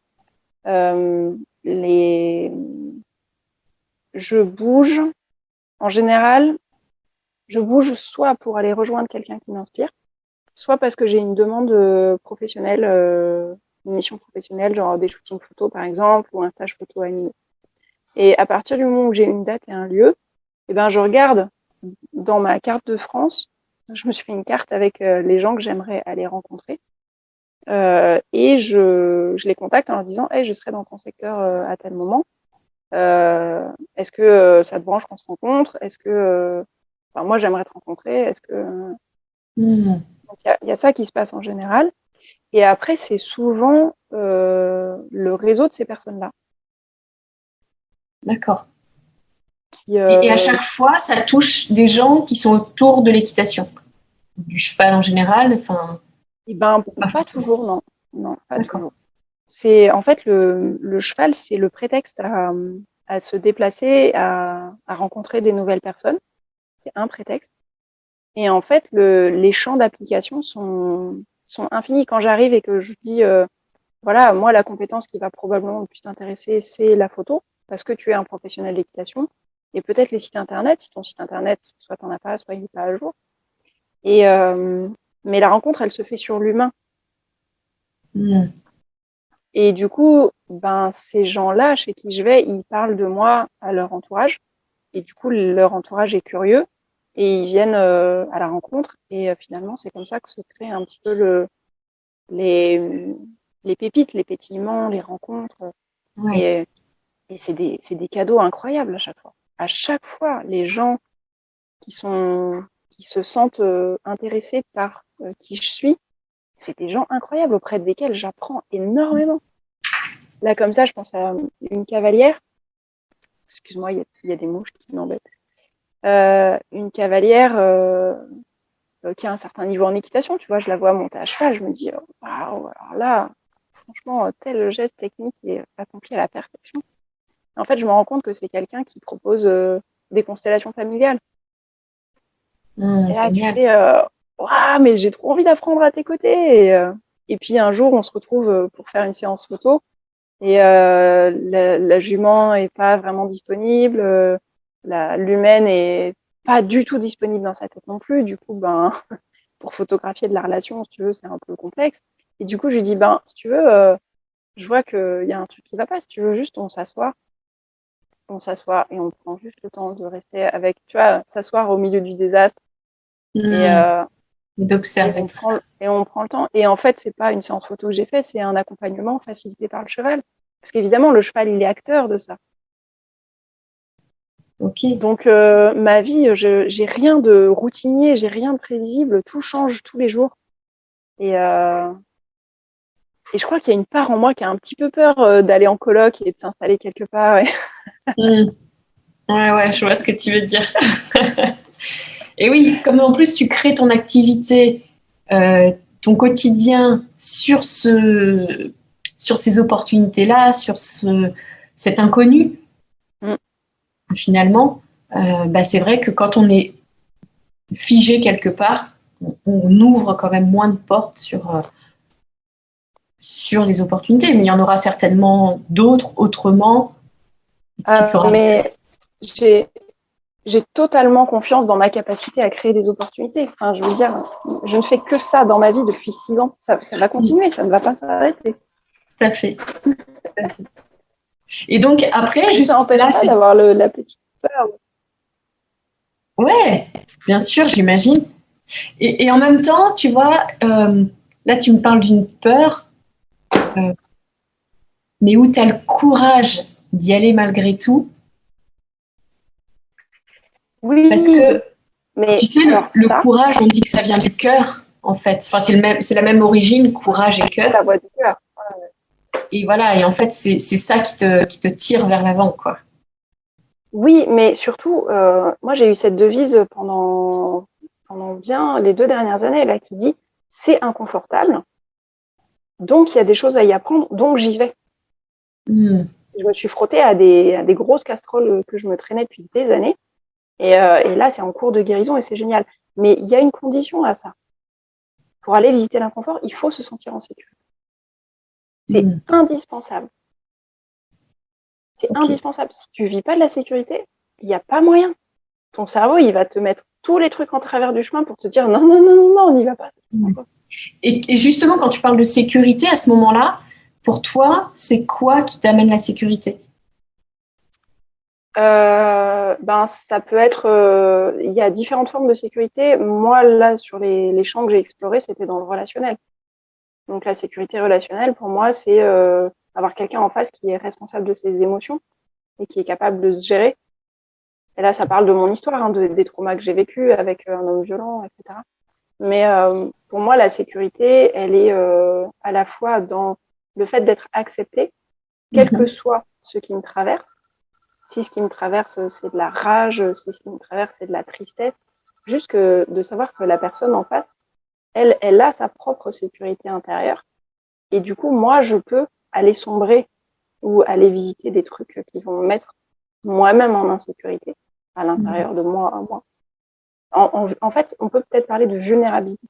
Les Je bouge en général, je bouge soit pour aller rejoindre quelqu'un qui m'inspire, soit parce que j'ai une demande professionnelle, une mission professionnelle, genre des shootings photos par exemple, ou un stage photo animé. Et à partir du moment où j'ai une date et un lieu, eh ben je regarde dans ma carte de France, je me suis fait une carte avec les gens que j'aimerais aller rencontrer. Et je les contacte en leur disant hey, je serai dans ton secteur à tel moment. Est-ce que ça te branche qu'on se rencontre? Est-ce que enfin, moi j'aimerais te rencontrer? Est-ce que donc il y a ça qui se passe en général. Et après c'est souvent le réseau de ces personnes-là. D'accord. Qui, Et à chaque fois, ça touche des gens qui sont autour de l'équitation, du cheval en général. Enfin, eh ben pas toujours, non, non, pas toujours. C'est en fait le cheval, c'est le prétexte à se déplacer, à rencontrer des nouvelles personnes. C'est un prétexte. Et en fait, les champs d'application sont infinis. Quand j'arrive et que je dis, voilà, moi, la compétence qui va probablement le plus t'intéresser, c'est la photo, parce que tu es un professionnel d'équitation. Et peut-être les sites internet, si ton site internet, soit t'en as pas, soit il n'est pas à jour. Et, mais la rencontre, elle se fait sur l'humain. Et du coup, ben, ces gens-là chez qui je vais, ils parlent de moi à leur entourage. Et du coup, leur entourage est curieux et ils viennent à la rencontre. Et finalement, c'est comme ça que se crée un petit peu les, les pépites, les pétillements, les rencontres. Et, et c'est des cadeaux incroyables à chaque fois. À chaque fois, les gens qui se sentent intéressés par qui je suis, c'est des gens incroyables auprès desquels j'apprends énormément. Là, comme ça, je pense à une cavalière. Excuse-moi, il y a des mouches qui m'embêtent. Une cavalière qui a un certain niveau en équitation, tu vois, je la vois monter à cheval, je me dis, waouh, alors là, franchement, tel geste technique est accompli à la perfection. En fait, je me rends compte que c'est quelqu'un qui propose des constellations familiales. Et là, tu fais, waouh, mais j'ai trop envie d'apprendre à tes côtés. Et puis un jour, on se retrouve pour faire une séance photo et la jument est pas vraiment disponible, l'humaine est pas du tout disponible dans sa tête non plus. Du coup, ben, pour photographier de la relation, si tu veux, c'est un peu complexe. Et du coup, je lui dis, ben, si tu veux, je vois qu'il y a un truc qui va pas. Si tu veux, juste on s'assoit et on prend juste le temps de rester avec, tu vois, s'asseoir au milieu du désastre et, D'observer tout ça. on prend le temps. Et en fait, c'est pas une séance photo que j'ai fait, c'est un accompagnement facilité par le cheval. Parce qu'évidemment, le cheval, il est acteur de ça. Ok. Donc, ma vie, j'ai rien de routinier, j'ai rien de prévisible, tout change tous les jours. Et, et je crois qu'il y a une part en moi qui a un petit peu peur d'aller en coloc et de s'installer quelque part. Et... Ouais, je vois ce que tu veux dire. Et oui, comme en plus tu crées ton activité, ton quotidien sur ces opportunités-là, sur cet inconnu, finalement, c'est vrai que quand on est figé quelque part, on ouvre quand même moins de portes sur les opportunités, mais il y en aura certainement d'autres autrement qui saura. Mais j'ai totalement confiance dans ma capacité à créer des opportunités. Enfin, je veux dire, je ne fais que ça dans ma vie depuis 6 ans. Ça va continuer, ça ne va pas s'arrêter. Tout à fait. Et donc après, juste ça n'empêche là, pas d'avoir la petite peur. Ouais, bien sûr, j'imagine. Et en même temps, tu vois, là, tu me parles d'une peur, mais où tu as le courage d'y aller malgré tout. Oui, Parce que, mais tu sais, alors le ça, courage, on dit que ça vient du cœur, en fait. Enfin, c'est la même origine, courage et cœur. la voix du cœur. Et voilà, et en fait, c'est ça qui te tire vers l'avant, quoi. Oui, mais surtout, moi j'ai eu cette devise pendant bien les 2 dernières années là qui dit c'est inconfortable, donc il y a des choses à y apprendre, donc j'y vais. Je me suis frottée à des grosses casseroles que je me traînais depuis des années, et là c'est en cours de guérison et c'est génial. Mais il y a une condition à ça. Pour aller visiter l'inconfort, il faut se sentir en sécurité. C'est indispensable. C'est Ok. indispensable. Si tu vis pas de la sécurité, il n'y a pas moyen. Ton cerveau, il va te mettre tous les trucs en travers du chemin pour te dire non, non, non, non, non, on n'y va pas. Et justement, quand tu parles de sécurité, à ce moment-là, pour toi, c'est quoi qui t'amène la sécurité? Ça peut être, il y a différentes formes de sécurité. Moi, là, sur les champs que j'ai explorés, c'était dans le relationnel. Donc, la sécurité relationnelle, pour moi, c'est avoir quelqu'un en face qui est responsable de ses émotions et qui est capable de se gérer. Et là, ça parle de mon histoire, hein, des traumas que j'ai vécus avec un homme violent, etc. Mais pour moi, la sécurité, elle est à la fois dans le fait d'être acceptée, quel que soit ce qui me traverse. Si ce qui me traverse, c'est de la rage, si ce qui me traverse, c'est de la tristesse, juste que de savoir que la personne en face, elle a sa propre sécurité intérieure. Et du coup, moi, je peux aller sombrer ou aller visiter des trucs qui vont me mettre moi-même en insécurité à l'intérieur de moi à moi. En fait, on peut peut-être parler de vulnérabilité.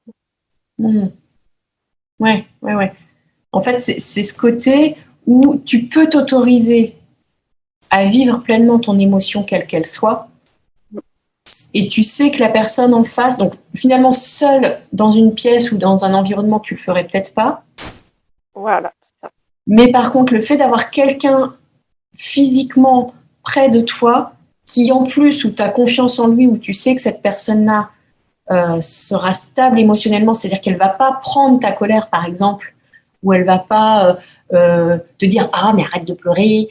Ouais. En fait, c'est ce côté où tu peux t'autoriser à vivre pleinement ton émotion, quelle qu'elle soit, et tu sais que la personne en face, donc finalement seule dans une pièce ou dans un environnement, tu le ferais peut-être pas. Voilà, c'est ça. Mais par contre, le fait d'avoir quelqu'un physiquement près de toi, qui en plus, où tu as confiance en lui, où tu sais que cette personne-là sera stable émotionnellement, c'est-à-dire qu'elle va pas prendre ta colère, par exemple, ou elle va pas te dire ah mais arrête de pleurer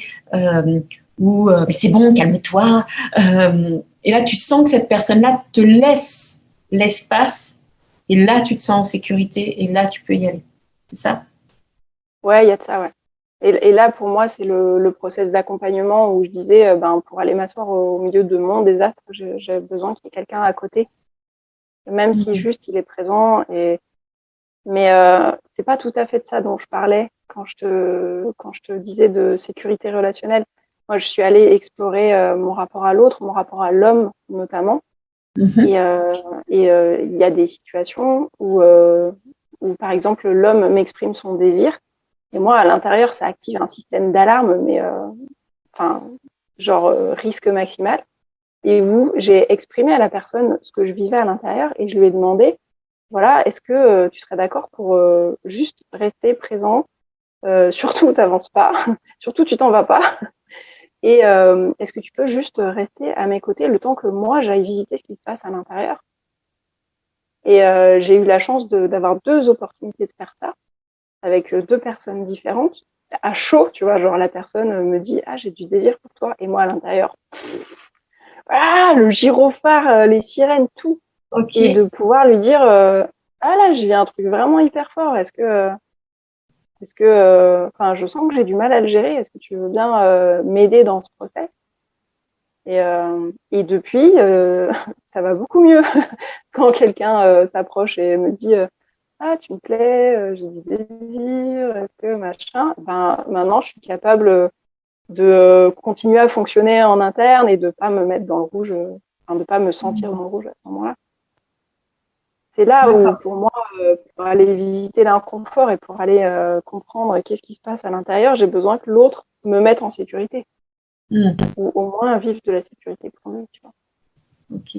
ou mais c'est bon calme-toi et là tu sens que cette personne-là te laisse l'espace et là tu te sens en sécurité et là tu peux y aller, c'est ça? Ouais, il y a de ça, ouais. Et là, pour moi, c'est le process d'accompagnement où je disais, pour aller m'asseoir au milieu de mon désastre, j'ai besoin qu'il y ait quelqu'un à côté, même si juste il est présent. Mais c'est pas tout à fait de ça dont je parlais quand je te disais de sécurité relationnelle. Moi, je suis allée explorer mon rapport à l'autre, mon rapport à l'homme notamment. Et il y a des situations où, par exemple, l'homme m'exprime son désir. Et moi, à l'intérieur, ça active un système d'alarme, mais risque maximal. Et où j'ai exprimé à la personne ce que je vivais à l'intérieur et je lui ai demandé, voilà, est-ce que tu serais d'accord pour juste rester présent surtout, t'avances pas. Surtout, tu t'en vas pas. Et est-ce que tu peux juste rester à mes côtés le temps que moi, j'aille visiter ce qui se passe à l'intérieur? Et j'ai eu la chance d'avoir 2 opportunités de faire ça avec 2 personnes différentes. À chaud, tu vois, genre la personne me dit « Ah, j'ai du désir pour toi ». Et moi, à l'intérieur, le gyrophare, les sirènes, tout. Okay. Et de pouvoir lui dire ah là, je vis un truc vraiment hyper fort. Est-ce que je sens que j'ai du mal à le gérer. Est-ce que tu veux bien m'aider dans ce process? Et depuis, ça va beaucoup mieux quand quelqu'un s'approche et me dit ah, tu me plais, j'ai du désir, est-ce que machin. Ben, maintenant, je suis capable de continuer à fonctionner en interne et de pas me mettre dans le rouge, de pas me sentir dans le rouge à ce moment-là. C'est là où, pour moi, pour aller visiter l'inconfort et pour aller comprendre qu'est-ce qui se passe à l'intérieur, j'ai besoin que l'autre me mette en sécurité. Ou au moins vivre de la sécurité pour lui, tu vois. Ok.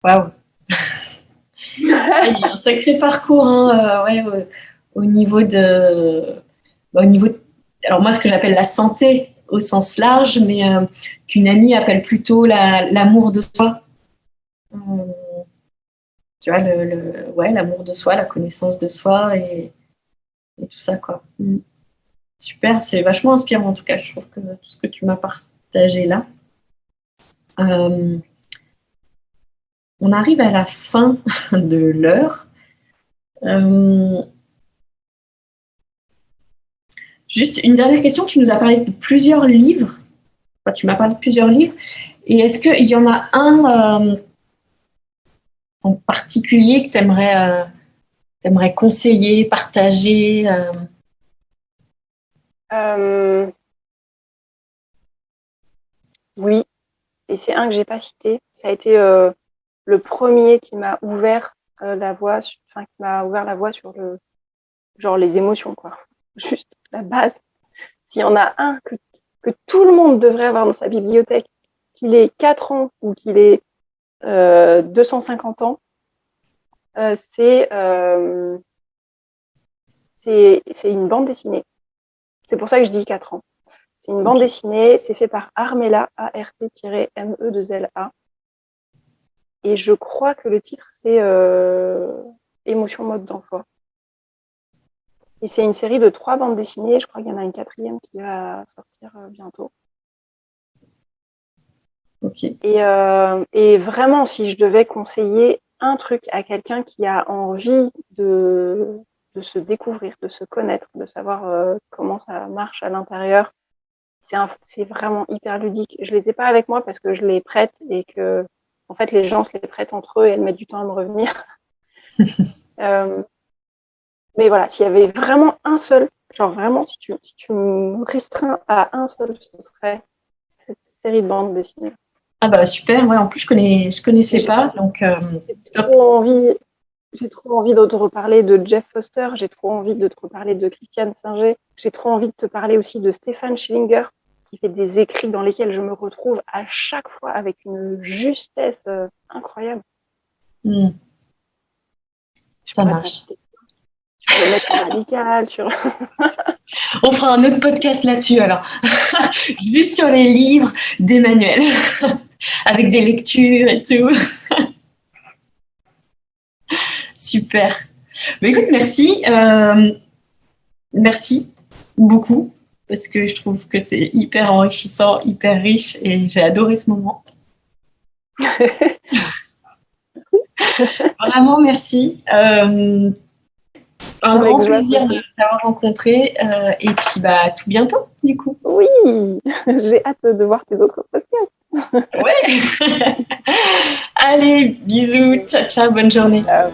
Waouh. Il y a un sacré parcours, au niveau de... alors moi, ce que j'appelle la santé au sens large, mais qu'une amie appelle plutôt l'amour de soi. Tu vois, l'amour de soi, la connaissance de soi et tout ça, quoi. Super, c'est vachement inspirant en tout cas, je trouve que tout ce que tu m'as partagé là. On arrive à la fin de l'heure. Juste une dernière question, tu nous as parlé de plusieurs livres. Enfin, tu m'as parlé de plusieurs livres. Et est-ce qu'il y en a un en particulier que tu aimerais conseiller, partager Oui, et c'est un que j'ai pas cité. Ça a été le premier qui m'a ouvert la voie, qui m'a ouvert la voie sur les émotions, quoi. Juste la base. S'il y en a un que tout le monde devrait avoir dans sa bibliothèque, qu'il ait 4 ans ou qu'il ait 250 ans, c'est une bande dessinée. C'est pour ça que je dis 4 ans. C'est une bande dessinée, c'est fait par Armela, ART-ME2LA. Et je crois que le titre, c'est Émotion mode d'emploi. Et c'est une série de 3 bandes dessinées. Je crois qu'il y en a une 4e qui va sortir bientôt. Okay. Et vraiment, si je devais conseiller un truc à quelqu'un qui a envie de se découvrir, de se connaître, de savoir comment ça marche à l'intérieur, c'est vraiment hyper ludique. Je les ai pas avec moi parce que je les prête et que, en fait, les gens se les prêtent entre eux et elles mettent du temps à me revenir. Mais voilà, s'il y avait vraiment un seul, genre vraiment, si tu me restreins à un seul, ce serait cette série de bandes dessinées. Ah bah super, ouais, en plus je connaissais pas, donc j'ai trop envie de te reparler de Jeff Foster, j'ai trop envie de te reparler de Christiane Singer, j'ai trop envie de te parler aussi de Stéphane Schillinger, qui fait des écrits dans lesquels je me retrouve à chaque fois avec une justesse incroyable. Ça marche. Tu peux mettre radical sur... On fera un autre podcast là-dessus alors. Juste sur les livres d'Emmanuel, avec des lectures et tout. Super. Mais écoute, merci. Merci beaucoup, parce que je trouve que c'est hyper enrichissant, hyper riche, et j'ai adoré ce moment. Vraiment, merci. Un grand plaisir de t'avoir rencontré, et puis à tout bientôt, du coup. Oui, j'ai hâte de voir tes autres podcasts. Ouais. Allez, bisous, ciao, ciao, bonne journée. Ciao.